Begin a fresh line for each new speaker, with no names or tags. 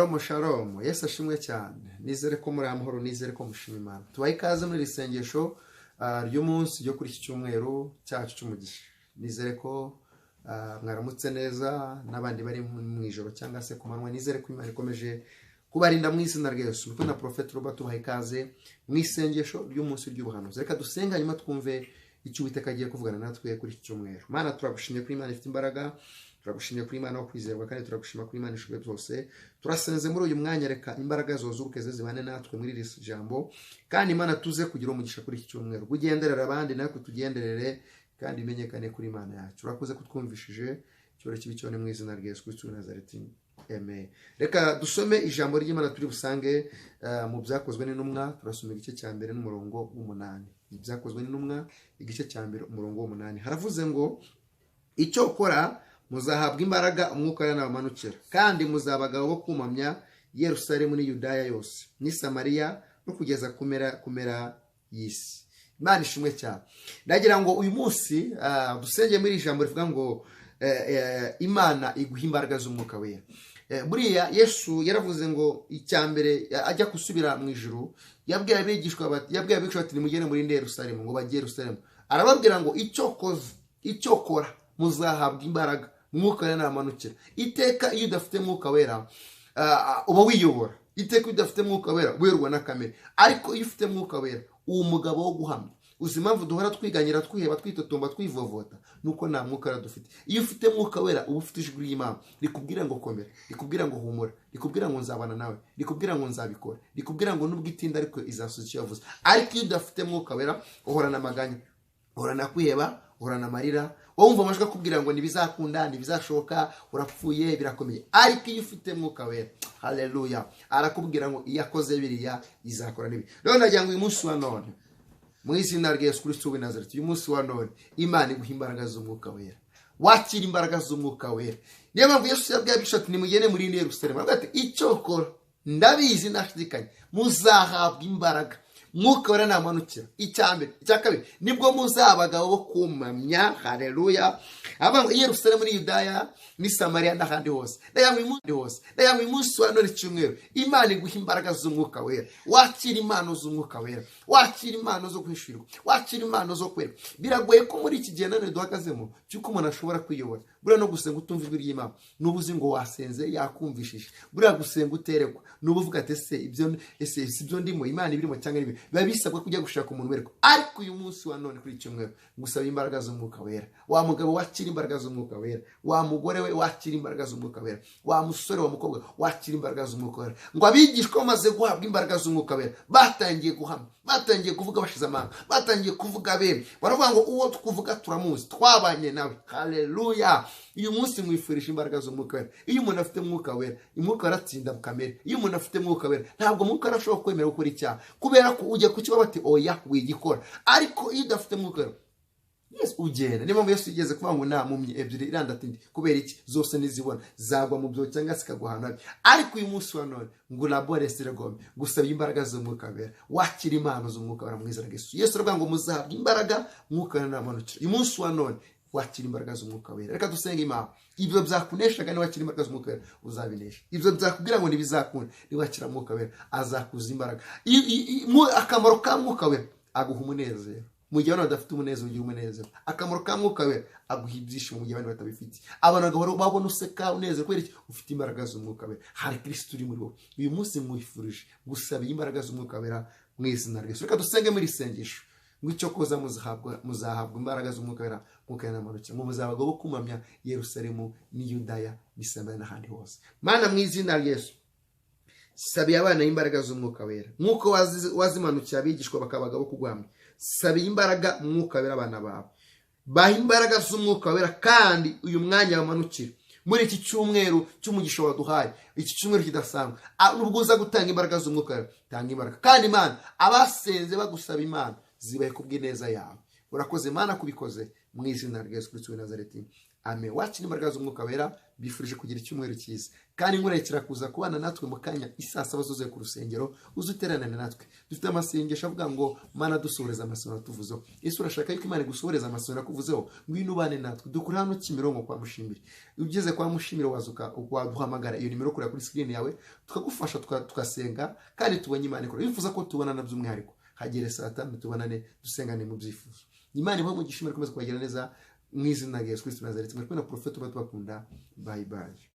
Shalom shalom, Yesu ashimwe cyane. Nizere ko muri amahoro, nizere ko mushima Imana. Tubaye ikaze muri risengesho ry'umunsi ryo kuri iki cyumweru cyacu cy'umugisha. Nizere ko mwaramutse neza n'abandi bari mu ijoro cyangwa se ku manywa. Nizere ko Imana ikomeje kubarinda mu izina rya Yesu. Tuna Prophet Robert tubaye ikaze mu isengesho ry'umunsi ry'ubuhanuzi. Reka dusenga nyuma twumve icyo Uwiteka agiye kuvugana natwe kuri iki cyumweru. Mana, turagushimye ko Imana ifite imbaraga. Turagushimye kuri Imana wo kwizerwa, kandi turagushima kuri Imana ishoboye byose. Turasenze muri uyu mwanya, reka imbaraga zozuke zibane natwe muri iri jambo, kandi Imana tuze kugira umugisha kuri iki cyumweru. Gugenderera abandi natwe tugenderere, kandi imenyekane kuri Imana yacu. Urakoze kutwumvishije, cyore kibi cyone mu izina rya Yesu Kristo w'i Nazareti. Amen. Reka dusome ijambo ry'Imana turi busange mu byakozwe n'intumwa. Turasoma igice cya mbere n'umurongo w'8. Ibyakozwe n'intumwa igice cya mbere umurongo w'8. Haravuze ngo, icyo ukora muzahabwa imbaraga umwuka wera nabamanukira, kandi muzaba abagabo bo kumamya Yerusalemu ni Yudaya yose ni Samariya no kugeza kumera y'isi. Imana ishimwe cyane. Ndagira ngo uyu munsi dusenge muri ijambo rivuga ngo Imana iguha imbaraga z'umwuka wera. Buriya Yesu yaravuze ngo icyambere ajya gusubira mu ijuru yabwiye abigishwa bati nimugende muri Yerusalemu, ngo bajye Yerusalemu. Arababwira ngo icyo kora muzahabwa imbaraga umwuka wera nabamanukira. Iteka iyo udafite mwuka wera uba wiyobora. Iteka iyo udafite mwuka wera werwa na kamere. Ariko iyo ufite mwuka wera uwo mugabo wo guhamya. Uzi impamvu duhora twiganyira, twiheba, twitotomba, twivovota? Nuko nta mwuka wera dufite. Iyo ufite mwuka wera uba ufite ijwi ry'Imana rikubwira ngo komera, rikubwira ngo humura, rikubwira ngo nzabana nawe, rikubwira ngo nzabikora, rikubwira ngo nubwo itinda ariko izasoza icyo yavuze. Ariko iyo udafite mwuka wera uhorana amaganya, uhorana kwiheba, uhorana amarira, wumva amajwi akubwira ngo ntibizakunda, ntibizashoboka, urapfuye, birakomeye. Ariko iyo ufite mwuka wera, haleluya, arakubwira ngo iyo akoze biriya izakora n'ibi. Rero ndagira ngo uyu munsi wa none mu izina rya Yesu Kristo w'i Nazareti, uyu munsi wa none Imana iguha imbaraga z'umwuka wera. Wakira imbaraga z'umwuka wera. Niyo mpamvu Yesu yabwiye abigishwa ati nimugende muri Yerusalemu. Aravuga ati icyo ukora ndabizi ntashidikanya muzahabwa imbaraga mwuka wera namanukira. Icyambere, icya kabiri, nibwo muzaba abagabo bo kumamya, haleluya, abango Yerusalemu ni Yudaya ni Samariya n'ahandi hose. Ndagira uyu munsi wa none cyumweru Imana iguha imbaraga z'umwuka wera. Wakira impano z'umwuka wera, wakira impano zo kwishirwa, wakira impano zo kwera. Biragoye ko muri iki gihe none duhagazemo cyuko umuntu ashobora kwiyobora. Buriya no gusenga utumva ijwi ry'Imana, nubuzi ngo wasenze yakumvishije. Buriya gusenga uterekwa, nubuvuga ati ibyo ndimo Imana ibirimo cyangwa nibi. Biba bisabwa kujya gushaka umuntu wereko. Ariko uyu munsi wa none kuri cyumweru gusaba imbaraga z'umwuka wera. Wa mugabo wakira imbaraga z'umwuka wera, wa mugore we wakira imbaraga z'umwuka wera, wa musore wa mukobwa wakira imbaraga z'umwuka wera. Ngo abigishwa bamaze guhabwa imbaraga z'umwuka wera batangiye guhamya, batangiye kuvuga bashize amanga, batangiye kuvuga bene. Baravuga ngo uwo tukuvuga turamuzi, twabanye nawe. Haleluya. Uyu munsi mwifurisha imbaraga z'umwuka wera. Iyo umuntu afite mwuka wera, umwuka aratsinda kamere. Iyo umuntu afite mwuka wera ntabwo mwuka arashobora kwemera gukora icyaha, kubera ko ujya kukiba bati oya wigikora. Ariko iyo udafite mwuka wera, yes, ugenda. Niyo mpamvu Yesu yigeze kuvuga ngo nta mpumyi ebyiri irandatindi, kubera iki? Zose nizibona zagwa mu byo cyangwa zikaguhana nabi. Ariko uyu munsi wa none ngo labore siregome gusaba imbaraga z'umwuka wera, wakira impano z'umwuka wera mu izina rya Yesu. Yesu aravuga ngo muzahabwa imbaraga mwuka wera namanukira. Uyu munsi wa none wakira imbaraga z'umwuka wera. Reka dusenge Imana. Ibyo byakuneshaga niwakira imbaraga z'umwuka wera uzabinesha. Ibyo byakubwira ngo ntibizakunda niwakira mwuka wera azakuza imbaraga. Akamaro ka mwuka wera aguha umunezero. Mu gihe abantu badafite umunezero ugira umunezero. Akamaro ka mwuka wera aguha ibyishimo mu gihe abantu batabifite. Abantu babona useka unezero kubera iki? Ufite imbaraga z'umwuka wera. Hari Kristo uri muri wowe. Uyu munsi mwifurije gusaba imbaraga z'umwuka wera mu izina rya Yesu. Reka dusenge muri isengesho. Ngicyo koza muzahabwa imbaraga z'umwuka wera mwuka wera namanukira. Ngo muzaba abagabo bo kumamya Yerusalemu ni Yudaya ni Samariya n'ahandi hose. Mana, mu izina rya Yesu sabiye abana imbaraga z'umwuka wera. Nk'uko wazimanukiye abigishwa bakaba abagabo kugwamya, sabiye imbaraga mwuka wera abana bawe. Baha imbaraga z'umwuka wera, kandi uyu mwanya wamanukira muri iki cyumweru cy'umugisha waduhaye, iki cyumweru kidasanzwe. Nubwo uza gutanga imbaraga z'umwuka wera, tanga imbaraga. Kandi Imana, abasenze bagusaba Imana zibaye kubw'ineza yawe. Urakoze Imana kubikoze mu izina rya Yesu Kristo w'i Nazareti. Amen. Wakira imbaraga z'umwuka wera. Bifurije kugira icyumweru cyiza. kandi nkurekera kuza kubana natwe mu kanya isaa 7 zuzuye ku rusengero uzuteranane natwe. Dufite amasengesho avuga ngo mana dusohoreza amasezerano tuvuzeho. Yesu urashaka yuko Imana igusohoreza amasezerano akuvuzeho, ngwino ubane natwe. Dukura hano Kimironko kwa Mushimire. Ugeze kwa Mushimire wazuka waduhamagara iyo nimero kuri screen yawe, tukagufasha tukasenga kandi tubonye Imana ikora. Bifuza ko tubona na by'umwihariko hagere saa 5 tubonane dusengane mu byifuzo. Imana ibahe umugisha, ikomeze kubagira neza mu izina rya Yesu Kristo Nazareti. Mwe na Prophet tubakunda. Bye bye.